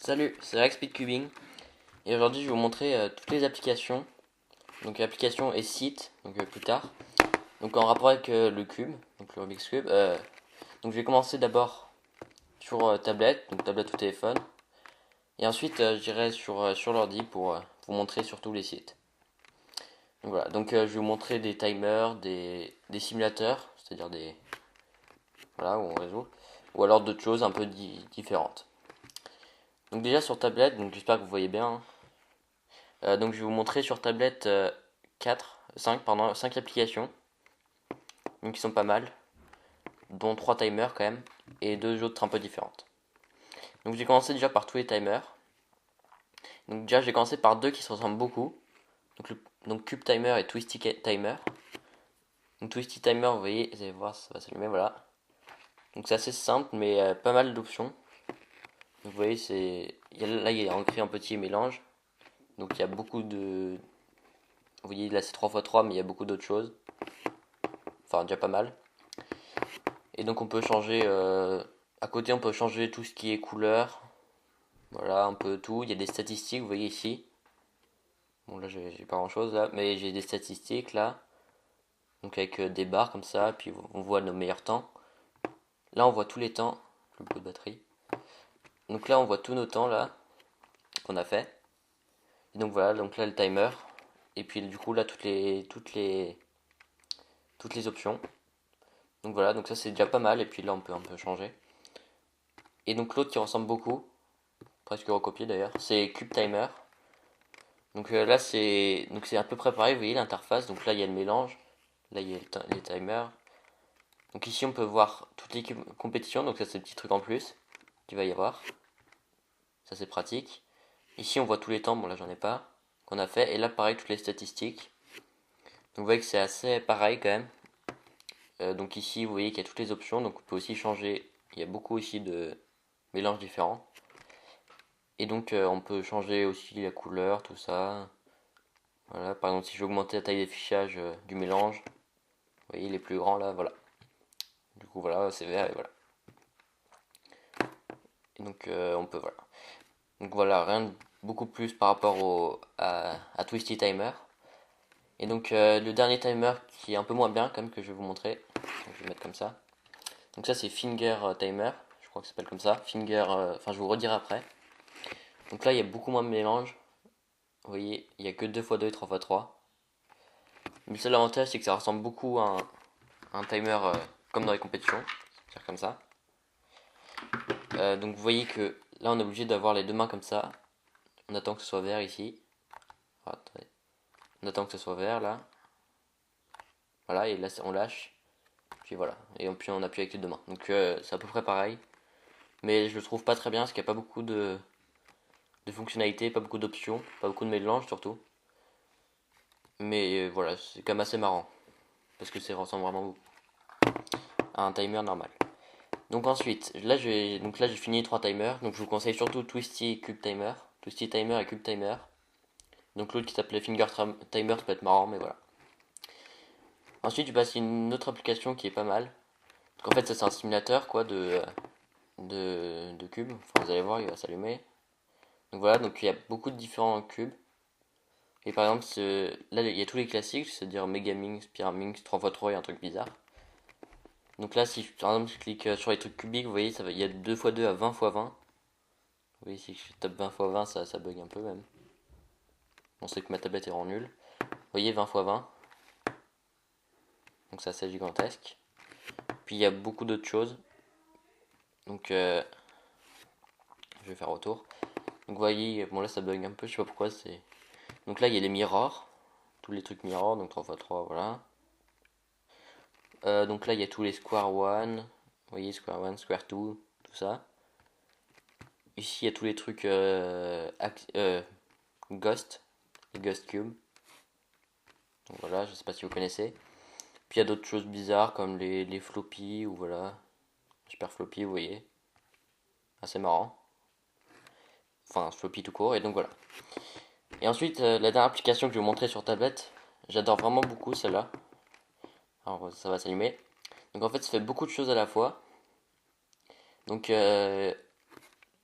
Salut, c'est Rex Speedcubing et aujourd'hui je vais vous montrer toutes les applications, donc applications et sites, donc plus tard, donc en rapport avec le cube, donc le Rubik's Cube. Donc je vais commencer d'abord sur tablette, donc tablette ou téléphone, et ensuite j'irai sur l'ordi pour vous montrer sur tous les sites. Donc voilà, donc je vais vous montrer des timers, des simulateurs, c'est-à-dire des voilà où on résout, ou alors d'autres choses un peu différentes. Donc déjà sur tablette, donc j'espère que vous voyez bien, hein. Donc je vais vous montrer sur tablette 5 applications, donc qui sont pas mal, dont 3 timers quand même, et 2 autres un peu différentes. Donc j'ai commencé déjà par tous les timers. Donc déjà j'ai commencé par deux qui se ressemblent beaucoup, donc Cube Timer et Twisty Timer. Donc Twisty Timer, vous voyez, vous allez voir, ça va s'allumer, voilà. Donc c'est assez simple, mais pas mal d'options. Donc vous voyez, là il y a ancré un petit mélange, donc il y a beaucoup de... Vous voyez, là c'est 3x3, mais il y a beaucoup d'autres choses. Enfin, déjà pas mal. Et donc on peut changer, à côté on peut changer tout ce qui est couleur, voilà un peu tout. Il y a des statistiques, vous voyez ici. Bon là j'ai pas grand chose là, mais j'ai des statistiques là. Donc avec des barres comme ça, puis on voit nos meilleurs temps. Là on voit tous les temps, plus beaucoup de batterie. Donc là on voit tous nos temps là, qu'on a fait. Et donc voilà, donc là le timer. Et puis du coup là toutes les options. Donc voilà, donc ça c'est déjà pas mal, et puis là on peut un peu changer. Et donc l'autre qui ressemble beaucoup, presque recopié d'ailleurs, c'est Cube Timer. Donc là c'est à peu près pareil, vous voyez l'interface. Donc là il y a le mélange, là il y a les timers. Donc ici on peut voir toutes les compétitions, donc ça c'est le petit truc en plus qu'il va y avoir. Ça c'est pratique. Ici on voit tous les temps, bon là j'en ai pas, qu'on a fait. Et là pareil toutes les statistiques. Donc vous voyez que c'est assez pareil quand même. Donc ici vous voyez qu'il y a toutes les options, donc on peut aussi changer. Il y a beaucoup aussi de mélanges différents. Et donc on peut changer aussi la couleur, tout ça. Voilà, par exemple si je veux augmenter la taille d'affichage du mélange, vous voyez il est plus grand là, voilà. Du coup voilà, c'est vert et voilà. Et donc on peut voilà. Donc voilà, rien de beaucoup plus par rapport à Twisty Timer. Et donc le dernier timer qui est un peu moins bien quand même que je vais vous montrer. Donc, je vais mettre comme ça. Donc ça c'est Finger Timer, je crois que ça s'appelle comme ça. Finger, enfin je vous redirai après. Donc là il y a beaucoup moins de mélange. Vous voyez, il n'y a que 2x2 et 3x3. Mais le seul avantage c'est que ça ressemble beaucoup à un timer comme dans les compétitions. C'est-à-dire comme ça. Donc vous voyez que là on est obligé d'avoir les deux mains comme ça. On attend que ce soit vert ici. Ah, attendez. On attend que ce soit vert là. Voilà, et là on lâche. Puis voilà. Et puis on appuie avec les deux mains. Donc c'est à peu près pareil. Mais je le trouve pas très bien parce qu'il n'y a pas beaucoup de fonctionnalités, pas beaucoup d'options, pas beaucoup de mélange surtout. Mais voilà, c'est quand même assez marrant. Parce que ça ressemble vraiment beaucoup à un timer normal. Donc ensuite, là j'ai fini les trois timers. Donc je vous conseille surtout Twisty et Cube Timer. Twisty Timer et Cube Timer. Donc l'autre qui s'appelait Finger Timer, ça peut être marrant, mais voilà. Ensuite, je passe à une autre application qui est pas mal. Donc en fait, ça c'est un simulateur quoi de cubes. Enfin, vous allez voir, il va s'allumer. Donc voilà, donc il y a beaucoup de différents cubes. Et par exemple, là il y a tous les classiques, c'est-à-dire Megaminx, Pyraminx, 3x3 et un truc bizarre. Donc là, si par exemple je clique sur les trucs cubiques, vous voyez, il y a 2x2 à 20x20. Vous voyez, si je tape 20x20, ça bug un peu même. On sait que ma tablette est vraiment nulle. Vous voyez, 20x20. Donc ça, c'est gigantesque. Puis il y a beaucoup d'autres choses. Donc je vais faire autour. Donc vous voyez, bon là ça bug un peu, je sais pas pourquoi. Donc là il y a les mirrors. Tous les trucs mirrors, donc 3x3, voilà. Donc là il y a tous les square one. Vous voyez, square one, square two, tout ça. Ici il y a tous les trucs Ghost, les Ghost Cube. Donc voilà, je sais pas si vous connaissez. Puis il y a d'autres choses bizarres comme les floppy ou voilà. Super floppy, vous voyez. Assez marrant. Enfin, floppy tout court, et donc voilà. Et ensuite, la dernière application que je vais vous montrer sur tablette, j'adore vraiment beaucoup celle-là. Alors ça va s'allumer. Donc en fait, ça fait beaucoup de choses à la fois. Donc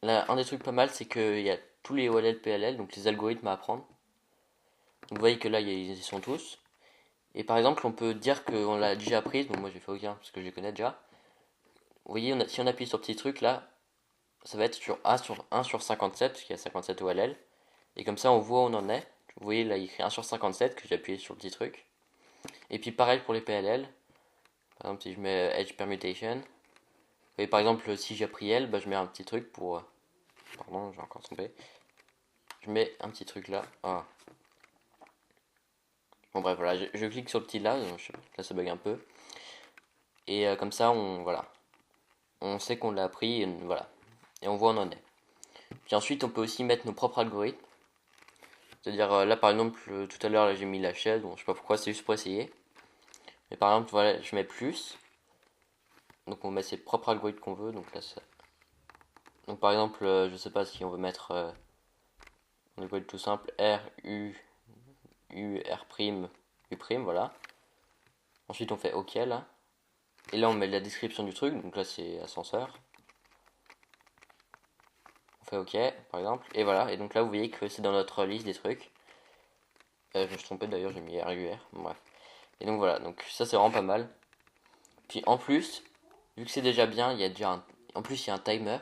là, un des trucs pas mal, c'est qu'il y a tous les OLL PLL, donc les algorithmes à apprendre. Donc vous voyez que là, ils y sont tous. Et par exemple, on peut dire qu'on l'a déjà appris, donc moi j'ai fait aucun parce que je les connais déjà. Vous voyez, si on appuie sur le petit truc là, ça va être sur 1 sur 57, parce qu'il y a 57 OLL. Et comme ça, on voit où on en est. Vous voyez, là, il écrit 1 sur 57, que j'ai appuyé sur le petit truc. Et puis pareil pour les PLL. Par exemple, si je mets Edge Permutation. Et par exemple, si j'ai pris L, bah, je mets un petit truc pour... Pardon, j'ai encore trompé. Je mets un petit truc là. Ah. Bon bref, voilà, je clique sur le petit là, là ça bug un peu. Et comme ça, voilà. On sait qu'on l'a appris, et, voilà. Et on voit où on en est. Puis ensuite, on peut aussi mettre nos propres algorithmes. C'est-à-dire, là par exemple, tout à l'heure, j'ai mis la chaise, bon, je sais pas pourquoi, c'est juste pour essayer. Mais par exemple, voilà, je mets plus. Donc on met ses propres algorithmes qu'on veut. Donc là, donc par exemple, je sais pas si on veut mettre un algorithme tout simple, R, U, U, R', U', voilà. Ensuite, on fait OK là. Et là, on met la description du truc. Donc là, c'est ascenseur. On fait OK, par exemple. Et voilà. Et donc là, vous voyez que c'est dans notre liste des trucs. Je me suis trompé d'ailleurs, j'ai mis RUR. Bref. Et donc voilà. Donc ça, c'est vraiment pas mal. Puis en plus, vu que c'est déjà bien, il y a déjà en plus, il y a un timer.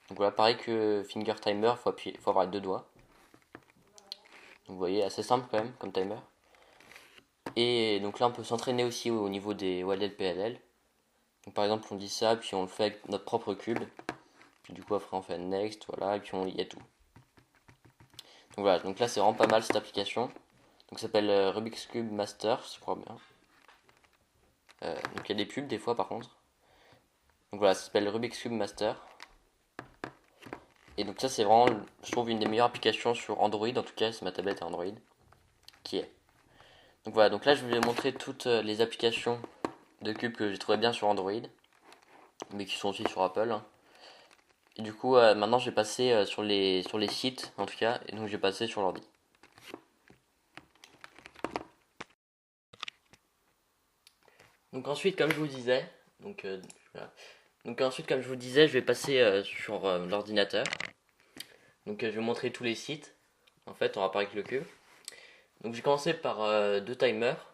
Donc voilà, pareil que Finger Timer, faut avoir les deux doigts. Donc vous voyez, assez simple quand même comme timer. Et donc là, on peut s'entraîner aussi au niveau des OLL PLL. Donc par exemple, on dit ça, puis on le fait avec notre propre cube. Puis du coup, après, on fait next, voilà, et puis on y a tout. Donc voilà, donc là, c'est vraiment pas mal cette application. Donc ça s'appelle Rubik's Cube Master, je crois bien. Donc il y a des pubs des fois par contre. Donc voilà, ça s'appelle Rubik's Cube Master. Et donc ça, c'est vraiment, je trouve, une des meilleures applications sur Android, en tout cas, c'est ma tablette Android, qui est. Donc voilà, donc là, je vais vous montrer toutes les applications de cube que j'ai trouvé bien sur Android, mais qui sont aussi sur Apple, hein. Et du coup, maintenant, je vais passer sur les sites, en tout cas, et donc je vais passer sur l'ordi. Donc ensuite, comme je vous disais, donc, voilà. Donc ensuite, comme je vous disais, je vais passer sur l'ordinateur. Donc je vais vous montrer tous les sites, en fait, en rapport avec le cube. Donc j'ai commencé par deux timers.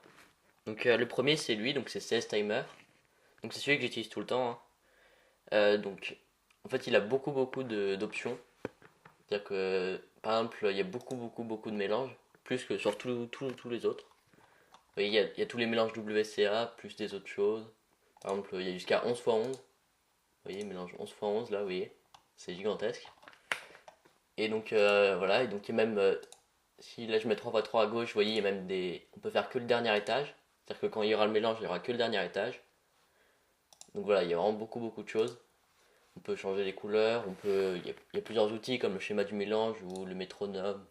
Donc le premier, c'est lui, donc c'est CS Timer. Donc c'est celui que j'utilise tout le temps, hein. Donc en fait, il a beaucoup d'options. C'est-à-dire que, par exemple, il y a beaucoup de mélanges, plus que sur tous les autres. Vous voyez, il y a tous les mélanges WCA, plus des autres choses. Par exemple, il y a jusqu'à 11 x 11. Vous voyez, mélange 11 x 11, là, vous voyez. C'est gigantesque. Et donc, voilà, et donc il y a même, si là je mets 3 x 3 à gauche, vous voyez, il y a même des... On peut faire que le dernier étage. C'est-à-dire que quand il y aura le mélange, il n'y aura que le dernier étage. Donc voilà, il y a vraiment beaucoup de choses. On peut changer les couleurs, il y a plusieurs outils comme le schéma du mélange ou le métronome.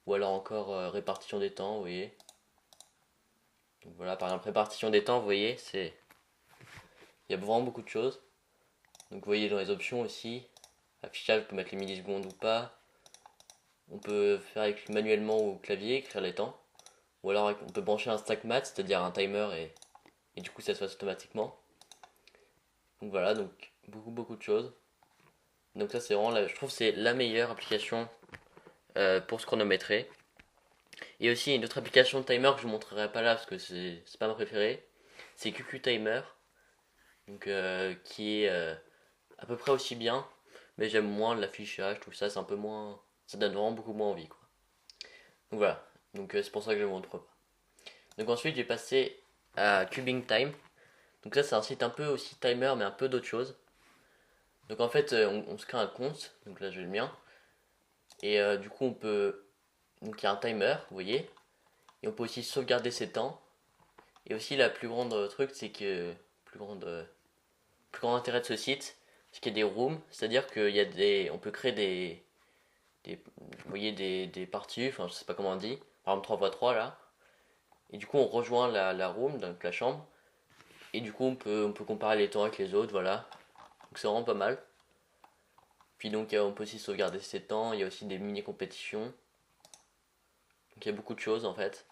Ou alors encore répartition des temps, vous voyez. Donc voilà, par exemple, répartition des temps, vous voyez, il y a vraiment beaucoup de choses. Donc vous voyez dans les options aussi, affichage, on peut mettre les millisecondes ou pas. On peut faire manuellement au clavier, écrire les temps. Ou alors on peut brancher un stack mat, c'est-à-dire un timer et du coup ça se passe automatiquement. Donc voilà, donc beaucoup de choses. Donc ça c'est vraiment, je trouve que c'est la meilleure application pour se chronométrer. Et aussi une autre application de timer que je ne vous montrerai pas là parce que c'est pas ma préférée. C'est QQ Timer. Donc qui est à peu près aussi bien. Mais j'aime moins l'affichage, tout ça c'est un peu moins. Ça donne vraiment beaucoup moins envie quoi. Donc voilà. Donc c'est pour ça que je ne vous montre pas. Donc ensuite j'ai passé à Cubing Time. Donc ça c'est un site un peu aussi timer mais un peu d'autre chose. Donc en fait on se crée un compte. Donc là j'ai le mien. Et du coup on peut. Donc il y a un timer, vous voyez. Et on peut aussi sauvegarder ses temps. Et aussi la plus grande truc c'est que. Plus grand intérêt de ce site, c'est qu'il y a des rooms. C'est-à-dire qu'il y a des. On peut créer vous voyez des parties, enfin je sais pas comment on dit. Par exemple 3x3 là. Et du coup on rejoint la room, donc la chambre. Et du coup on peut comparer les temps avec les autres, voilà. Donc c'est vraiment pas mal. Puis donc on peut aussi sauvegarder ses temps, il y a aussi des mini-compétitions. Donc il y a beaucoup de choses en fait.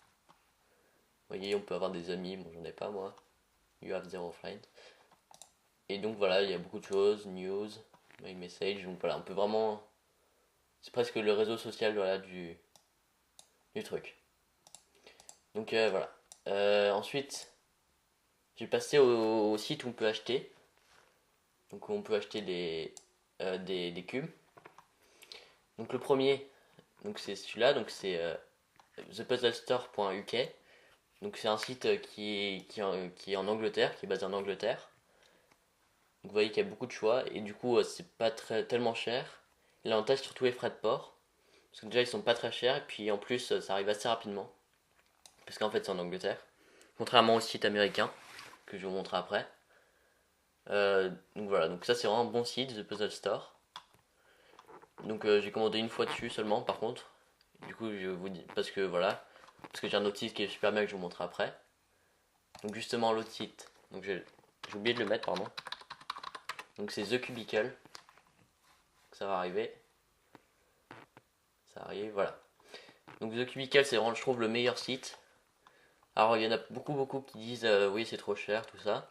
Vous voyez, on peut avoir des amis, bon j'en ai pas moi. You have zero friends. Et donc voilà, il y a beaucoup de choses, news, My Message, donc voilà, on peut vraiment... C'est presque le réseau social, voilà, du truc. Donc voilà. Ensuite, j'ai passé au site où on peut acheter. Donc on peut acheter des cubes. Donc le premier, donc c'est celui-là, donc c'est thepuzzlestore.uk. Donc c'est un site qui est en Angleterre, qui est basé en Angleterre. Donc vous voyez qu'il y a beaucoup de choix et du coup c'est pas tellement cher. Et l'avantage c'est surtout les frais de port. Parce que déjà ils sont pas très chers et puis en plus ça arrive assez rapidement. Parce qu'en fait c'est en Angleterre. Contrairement au site américain que je vais vous montrer après. Donc voilà, donc ça c'est vraiment un bon site, The Puzzle Store. Donc j'ai commandé une fois dessus seulement par contre. Du coup je vous dis, parce que voilà, parce que j'ai un autre site qui est super bien que je vous montrerai après. Donc justement l'autre site, donc j'ai oublié de le mettre pardon. Donc c'est The Cubicle. Ça va arriver. Ça arrive, voilà. Donc The Cubicle c'est vraiment je trouve le meilleur site. Alors il y en a beaucoup qui disent oui c'est trop cher tout ça.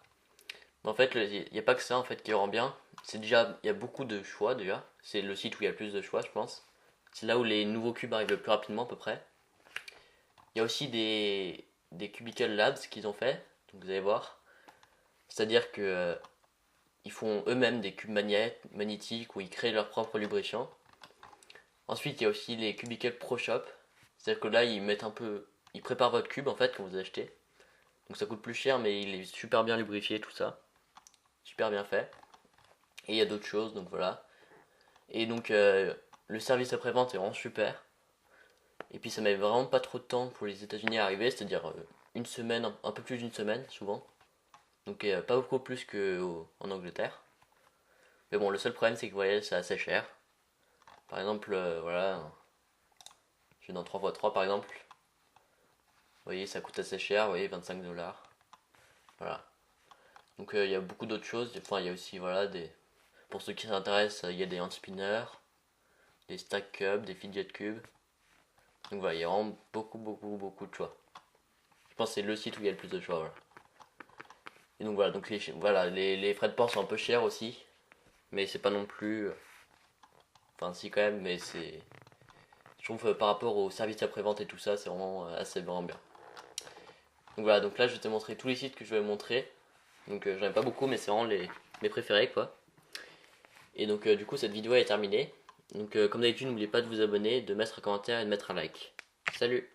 Mais en fait il n'y a pas que ça en fait qui rend bien. C'est déjà, il y a beaucoup de choix déjà. C'est le site où il y a le plus de choix je pense. C'est là où les nouveaux cubes arrivent le plus rapidement à peu près. Il y a aussi des Cubicle Labs qu'ils ont fait. Donc vous allez voir. C'est-à-dire que ils font eux-mêmes des cubes magnétiques où ils créent leur propre lubrifiant. Ensuite il y a aussi les Cubicle Pro Shop. C'est-à-dire que là ils mettent un peu, ils préparent votre cube en fait quand vous achetez. Donc ça coûte plus cher mais il est super bien lubrifié tout ça. Super bien fait. Et il y a d'autres choses donc voilà. Et donc le service après-vente est vraiment super. Et puis ça met vraiment pas trop de temps pour les États-Unis à arriver, c'est-à-dire une semaine, un peu plus d'une semaine souvent. Donc pas beaucoup plus qu'en Angleterre. Mais bon, le seul problème c'est que vous voyez, c'est assez cher. Par exemple, voilà, je vais dans 3x3 par exemple. Vous voyez, ça coûte assez cher, vous voyez, 25$. Voilà. Donc il y a beaucoup d'autres choses. Enfin, il y a aussi, voilà, pour ceux qui s'intéressent, il y a des hand spinners, des stack cubes, des fidget cubes. Donc voilà, il y a vraiment beaucoup de choix. Je pense que c'est le site où il y a le plus de choix, voilà. Et donc voilà, donc les frais de port sont un peu chers aussi, mais c'est pas non plus. Enfin, si quand même, mais c'est. Je trouve par rapport au service après-vente et tout ça, c'est vraiment assez vraiment bien. Donc voilà, donc là je vais te montrer tous les sites que je vais montrer. Donc j'en ai pas beaucoup, mais c'est vraiment mes préférés quoi. Et donc du coup, cette vidéo est terminée. Donc comme d'habitude, n'oubliez pas de vous abonner, de mettre un commentaire et de mettre un like. Salut!